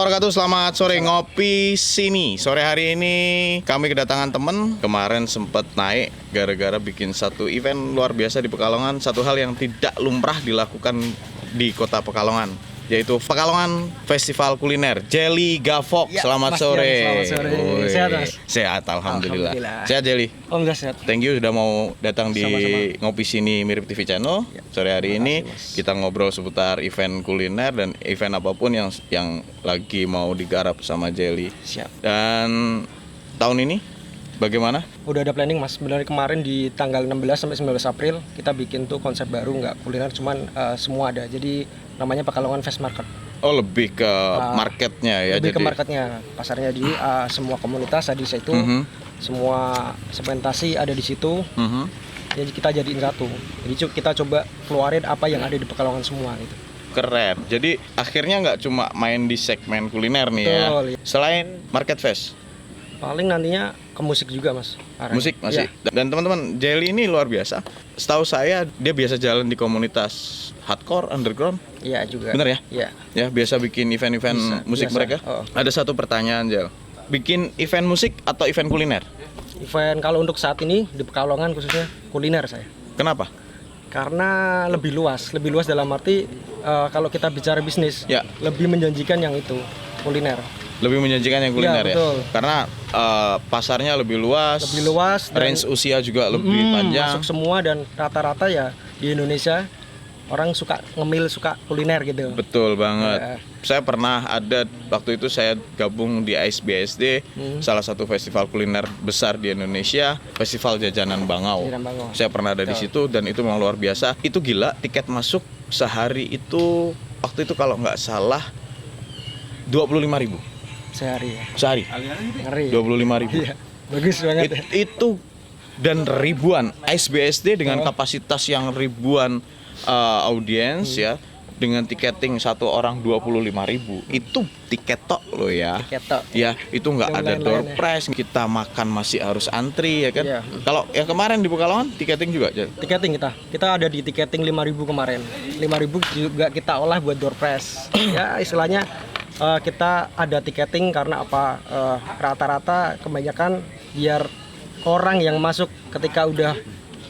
wabarakatuh. Selamat sore ngopi sini. Sore hari ini kami kedatangan temen. Kemarin sempat naik gara-gara bikin satu event luar biasa di Pekalongan. Satu hal yang tidak lumrah dilakukan di kota Pekalongan, yaitu Pekalongan Festival Kuliner Jelly Gavok. Ya, Selamat Mas sore. Dian, selamat sore. Sehat, Mas? Sehat, alhamdulillah. Sehat, Jelly. Alhamdulillah sehat. Thank you sudah mau datang di Sama-sama. Ngopi Sini Mirip TV Channel. Ya, Sore hari ini Mas. kita ngobrol seputar event kuliner dan event apapun yang lagi mau digarap sama Jelly. Siap. Dan tahun ini bagaimana? Udah ada planning, Mas. Sebenarnya kemarin di tanggal 16 sampai 19 April kita bikin tuh konsep baru, nggak kuliner, cuman semua ada. Jadi namanya Pekalongan Fest Market. Oh, lebih ke marketnya ya. Lebih jadi ke marketnya, pasarnya di semua komunitas ada di situ, semua segmentasi ada di situ. Jadi kita jadiin satu. Jadi kita coba keluarin apa yang ada di Pekalongan semua gitu. Keren. Jadi akhirnya nggak cuma main di segmen kuliner nih ya. Betul, iya. Selain Market Fest, Paling nantinya ke musik juga, Mas. Arahnya. musik masih. Iya. Dan teman-teman, Jelly ini luar biasa. Setahu saya dia biasa jalan di komunitas hardcore, underground. Iya juga. Bener ya? Iya. Ya, biasa bikin event-event Bisa, musik biasa. mereka. Oh. Ada satu pertanyaan, Jel. Bikin event musik atau event kuliner? Event kalau untuk saat ini di Pekalongan khususnya kuliner saya. Kenapa? Karena lebih luas dalam arti kalau kita bicara bisnis, Ya. lebih menjanjikan yang itu kuliner. Lebih menjanjikan yang kuliner ya? betul. Karena pasarnya lebih luas. Lebih luas dan Range usia juga lebih panjang. masuk semua dan rata-rata ya di Indonesia orang suka ngemil, suka kuliner gitu. Betul banget. Ya. Saya pernah ada waktu itu saya gabung di ASBSD, salah satu festival kuliner besar di Indonesia, Festival Jajanan Bangau. Jajanan Bangau. Saya pernah ada di situ dan itu memang luar biasa. Itu gila, tiket masuk sehari itu waktu itu kalau nggak salah 25.000 Sehari ya. sehari. Ngeri. 25.000. Iya. Bagus banget. Itu dan ribuan ASBSD dengan kapasitas yang ribuan audiens ya, dengan tiketing satu orang 25.000. Itu tiket tok loh ya. Tiket tok. Ya, itu nggak Yang ada door lain-lain ya. prize, kita makan masih harus antri ya kan. Iya. Kalau yang kemarin di Pekalongan tiketing juga, Jel? Tiketing kita ada di tiketing 5.000 kemarin. 5.000 juga kita olah buat door prize. Ya istilahnya kita ada tiketing karena apa? Rata-rata kebanyakan biar orang yang masuk ketika udah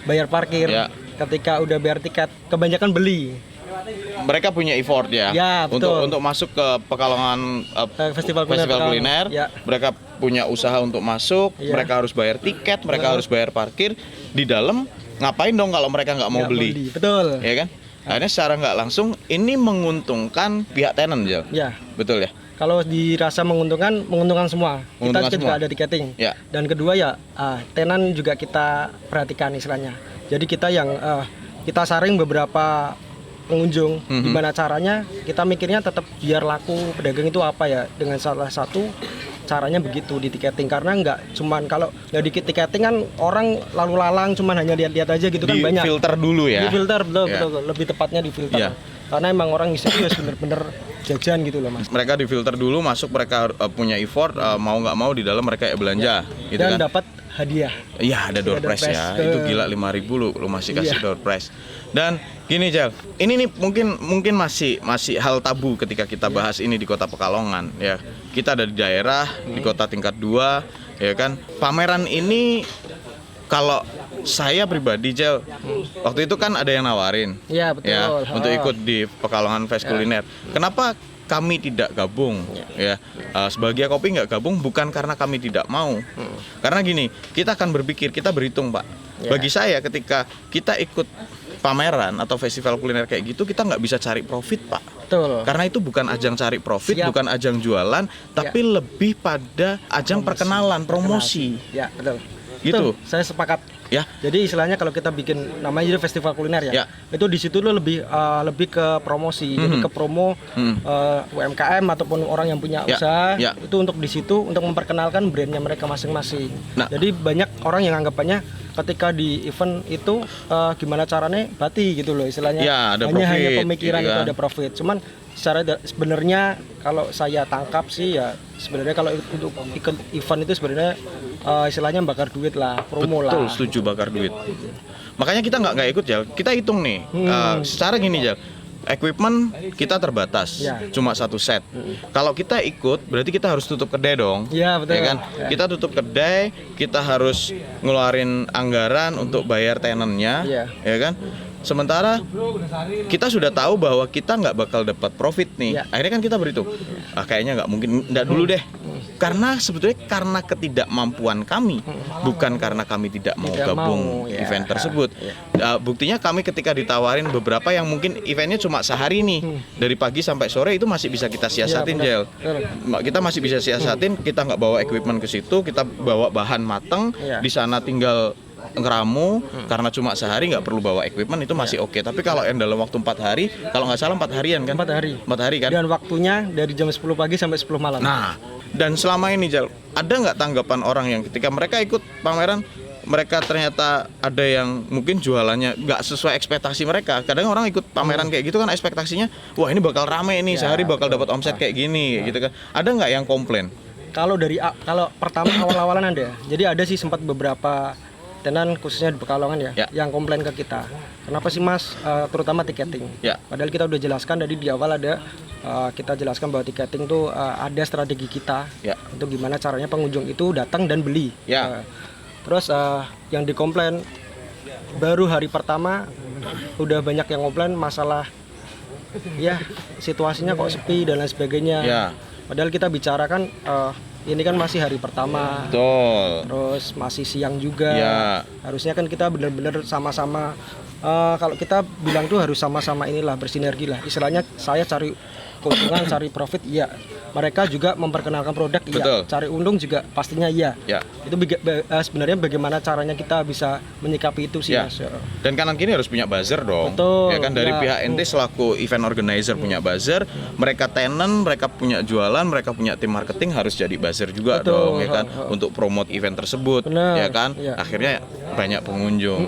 bayar parkir, Ya. ketika udah bayar tiket, kebanyakan beli. Mereka punya effort ya, Ya, betul. untuk masuk ke Pekalongan Festival kuliner kuliner. Ya. Mereka punya usaha untuk masuk, Ya. mereka harus bayar tiket, mereka harus bayar parkir di dalam. Ngapain dong kalau mereka nggak mau Nggak beli, Betul. ya kan? Akhirnya secara nggak langsung ini menguntungkan pihak tenan, Jel. Ya. Betul ya? Kalau dirasa menguntungkan semua. Menguntungkan Kita juga semua. ada tiketing. Ya. Dan kedua ya tenan juga kita perhatikan istilahnya. Jadi kita yang kita saring beberapa pengunjung, gimana caranya kita mikirnya tetap biar laku pedagang itu apa ya, dengan salah satu caranya begitu di tiketing, karena nggak cuman kalau nggak di tiketing kan orang lalu lalang cuman hanya lihat-lihat aja gitu kan, Di banyak filter dulu ya. di filter betul, Ya. betul, lebih tepatnya di filter. Ya. Karena emang orang isi itu bener-bener jajan gitu loh, Mas. Mereka di filter dulu, masuk mereka punya effort, mau nggak mau di dalam mereka belanja, gitu Dan kan? dapat hadiah. Iya, ada door Ada door prize ya. prize. Itu gila 5.000 lu masih kasih Iya. door prize. Dan gini, Jel. Ini nih mungkin masih hal tabu ketika kita bahas ini di Kota Pekalongan ya. Kita ada di daerah, di kota tingkat 2 ya kan. Pameran ini kalau saya pribadi, Jel, waktu itu kan ada yang nawarin Iya, betul. ya Oh. untuk ikut di Pekalongan Fest Kuliner. Kenapa kami tidak gabung ya? Sebagai Kopi nggak gabung bukan karena kami tidak mau, karena gini, kita akan berpikir, kita berhitung, Pak. Ya. Bagi saya ketika kita ikut pameran atau festival kuliner kayak gitu, kita nggak bisa cari profit, Pak. Betul. Karena itu bukan ajang cari profit, Siap. bukan ajang jualan, tapi lebih pada ajang perkenalan, promosi, Ya, betul. gitu. Betul, saya sepakat. Ya. Jadi istilahnya kalau kita bikin namanya jadi festival kuliner ya, Ya. itu di situ lo lebih ke promosi, jadi ke promo UMKM ataupun orang yang punya Ya. usaha, Ya. itu untuk di situ untuk memperkenalkan brandnya mereka masing-masing. Nah. Jadi banyak orang yang anggapannya ketika di event itu gimana caranya bati gitu loh istilahnya. Ya, ada hanya profit, pemikiran gitu itu kan. ada profit. Cuman secara sebenarnya kalau saya tangkap sih ya sebenarnya kalau untuk ikut event itu sebenarnya istilahnya bakar duit lah, promo Betul, lah. setuju, bakar duit. Makanya kita nggak ikut, Jal. Kita hitung nih, secara gini, Jal. equipment kita terbatas, Ya. cuma satu set. Kalau kita ikut, berarti kita harus tutup kedai dong. Iya, betul. Ya kan? Ya. Kita tutup kedai, kita harus ngeluarin anggaran untuk bayar tenantnya, Iya. ya kan? Sementara kita sudah tahu bahwa kita nggak bakal dapat profit nih. Ya. Akhirnya kan kita berhitung, kayaknya nggak mungkin, nggak dulu deh. Karena sebetulnya karena ketidakmampuan kami, bukan karena kami tidak mau Tidak gabung mau, ya. event tersebut. Buktinya kami ketika ditawarin beberapa yang mungkin eventnya cuma sehari nih, dari pagi sampai sore itu masih bisa kita siasatin, Iya, Jel. benar. Kita masih bisa siasatin, kita nggak bawa equipment ke situ, kita bawa bahan mateng, Iya. di sana tinggal ngeramu, karena cuma sehari nggak perlu bawa equipment itu masih oke. Tapi kalau yang dalam waktu 4 hari, kalau nggak salah 4 harian kan? 4 hari. 4 hari kan? Dan waktunya dari jam 10 pagi sampai 10 malam. Nah, dan selama ini Jal, ada nggak tanggapan orang yang ketika mereka ikut pameran, mereka ternyata ada yang mungkin jualannya nggak sesuai ekspektasi mereka. Kadang orang ikut pameran kayak gitu kan ekspektasinya, wah ini bakal rame nih, sehari bakal dapat omset kayak gini, gitu kan. Ada nggak yang komplain? Kalau kalau pertama awal-awalan ada. Jadi ada sih sempat beberapa tenan khususnya di Pekalongan ya, Ya. yang komplain ke kita. Kenapa sih Mas, terutama tiketing? Ya. Padahal kita udah jelaskan dari di awal ada kita jelaskan bahwa tiketing tuh ada strategi kita Ya. untuk gimana caranya pengunjung itu datang dan beli. Ya. Terus yang dikomplain baru hari pertama udah banyak yang komplain masalah ya situasinya kok sepi dan lain sebagainya. Ya. Padahal kita bicarakan ini kan masih hari pertama. Betul. Terus masih siang juga. Ya. Harusnya kan kita benar-benar sama-sama kalau kita bilang tuh harus sama-sama inilah bersinergi lah. Istilahnya saya cari keuntungan, cari profit, iya. Mereka juga memperkenalkan produk, iya. Betul. Cari untung juga pastinya iya. Ya. Itu sebenarnya bagaimana caranya kita bisa menyikapi itu sih, Ya. Mas. Dan kanan kiri harus punya buzzer dong. Betul, Ya kan dari ya. pihak ente selaku event organizer punya buzzer, mereka tenant, mereka punya jualan, mereka punya tim marketing harus jadi buzzer juga Betul, dong, ya kan, untuk promote event tersebut, Benar, ya kan. ya. Akhirnya banyak pengunjung.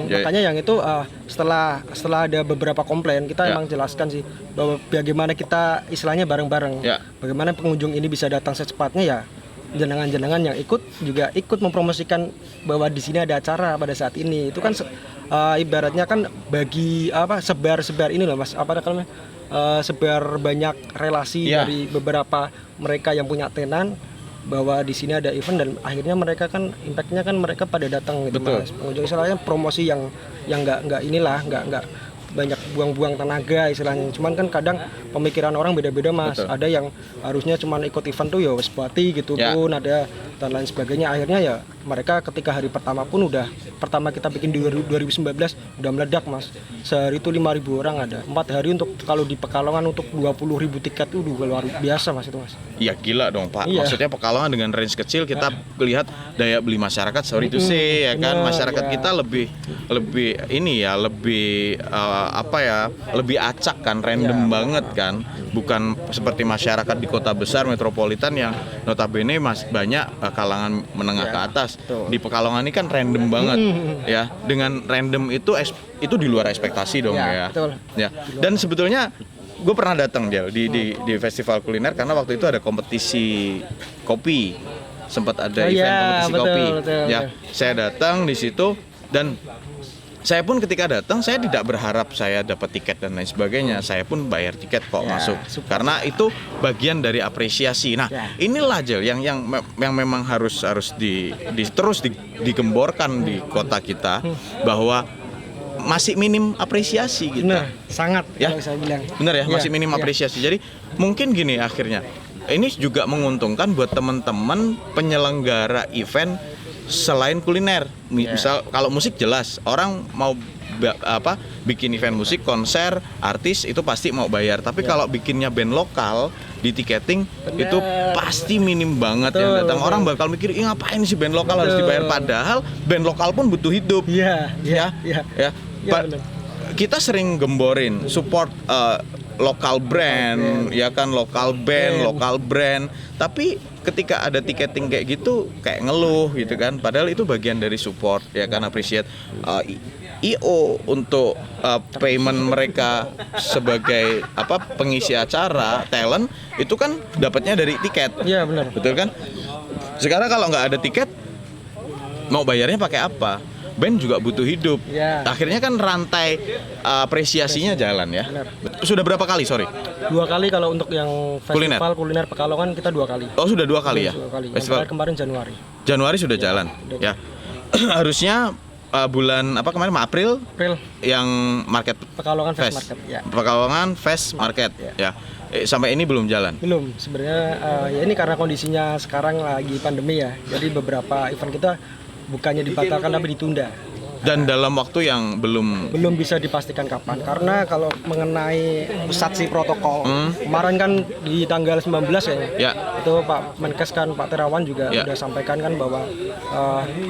Ya. Makanya yang itu setelah ada beberapa komplain kita Ya. emang jelaskan sih bahwa bagaimana kita istilahnya bareng-bareng. Ya. Bagaimana pengunjung ini bisa datang secepatnya ya. Jenengan-jenengan yang ikut juga ikut mempromosikan bahwa di sini ada acara pada saat ini. Itu kan ibaratnya kan bagi sebar ini loh Mas. Apa namanya? Sebar banyak relasi Ya. dari beberapa mereka yang punya tenan bahwa di sini ada event dan akhirnya mereka kan impactnya kan mereka pada datang gitu Betul. Mas. Pengunjung istilahnya promosi yang nggak banyak buang-buang tenaga istilahnya. Cuman kan kadang pemikiran orang beda-beda Mas. Betul. Ada yang harusnya cuman ikut event tuh ya wes buati gitu Ya. pun ada dan lain sebagainya. Akhirnya ya mereka ketika hari pertama pun pertama kita bikin di 2019 udah meledak Mas. Sehari itu 5.000 orang ada. 4 hari untuk kalau di Pekalongan untuk 20.000 tiket itu udah luar biasa Mas itu Mas. Ya gila dong Pak. Iya. Maksudnya Pekalongan dengan range kecil kita lihat daya beli masyarakat sorry to say ya kan, benar, masyarakat ya. kita lebih ini ya lebih lebih acak kan, random banget kan. Bukan seperti masyarakat di kota besar metropolitan yang notabene banyak kalangan menengah ke atas. betul. Di Pekalongan ini kan random banget ya. Dengan random itu di luar ekspektasi dong Ya, ya. betul. Ya. Dan sebetulnya gue pernah datang Jel di festival kuliner karena waktu itu ada kompetisi kopi, sempat ada Oh, event iya, kompetisi betul, kopi. betul, Ya, betul. saya datang di situ dan saya pun ketika datang saya tidak berharap saya dapat tiket dan lain sebagainya. Saya pun bayar tiket kok Ya, masuk super. karena itu bagian dari apresiasi. Nah, Ya. inilah Jel yang memang harus terus digemborkan di kota kita bahwa masih minim apresiasi gitu. Benar, sangat Ya. kalau saya bilang. Bener ya, Iya, masih minim iya. apresiasi. Jadi mungkin gini akhirnya, ini juga menguntungkan buat teman-teman penyelenggara event selain kuliner. Misal kalau musik jelas orang mau bikin event musik, konser, artis itu pasti mau bayar. Tapi kalau bikinnya band lokal di tiketing itu pasti minim banget yang Betul, datang. betul. Orang bakal mikir, "Ih, ngapain sih band lokal harus dibayar?" Padahal band lokal pun butuh hidup. Iya, iya, iya. Ya. Iya, Pa- benar. kita sering gemborin support lokal brand, ya kan, lokal band, lokal brand. Tapi ketika ada tiketing kayak gitu kayak ngeluh gitu kan. Padahal itu bagian dari support, ya kan, appreciate IO untuk payment mereka sebagai pengisi acara, talent itu kan dapatnya dari tiket. Iya, benar. Betul kan? Sekarang kalau nggak ada tiket mau bayarnya pakai apa? band juga butuh hidup. Ya. Akhirnya kan rantai apresiasinya jalan ya. Benar. Sudah berapa kali, sorry? 2 kali kalau untuk yang festival kuliner Pekalongan kita 2 kali. Oh, sudah 2 kali ya? 2 kali. Yang Festival kemarin Januari. Januari sudah jalan. Ya. Harusnya bulan apa kemarin April April yang market Pekalongan Fest Fest. Market ya. Pekalongan Fest Market ya. Sampai ini belum jalan. Belum, sebenarnya ya ini karena kondisinya sekarang lagi pandemi ya. Jadi beberapa event kita bukannya dibatalkan tapi ditunda. Dan dalam waktu yang belum Bisa dipastikan kapan. Karena kalau mengenai satsi protokol kemarin kan di tanggal 19 ya. ya Itu Pak Menkes kan Pak Terawan juga Ya. udah sampaikan kan bahwa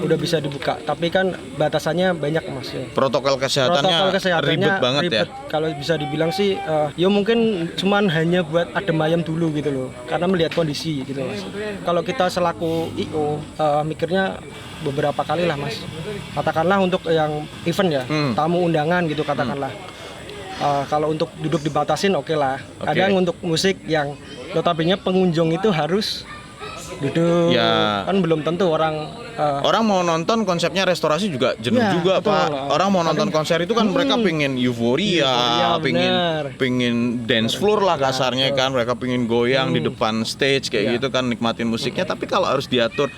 udah bisa dibuka. Tapi kan batasannya banyak Mas ya. protokol kesehatannya ribet banget ya. Kalau bisa dibilang sih ya mungkin cuman hanya buat adem ayem dulu gitu loh, karena melihat kondisi gitu Mas. Kalau kita selaku IO mikirnya beberapa kali lah Mas, katakanlah untuk yang event ya, tamu undangan gitu katakanlah. Kalau untuk duduk dibatasin oke lah. Kadang untuk musik yang notabene pengunjung itu harus duduk, Ya. kan belum tentu orang Orang mau nonton konsepnya restorasi juga jenuh Ya, juga betul. Pak. Orang mau nonton konser itu kan mereka pengen euforia, bener. pengen dance floor lah kasarnya kan. Mereka pengen goyang di depan stage kayak gitu kan, nikmatin musiknya. Tapi kalau harus diatur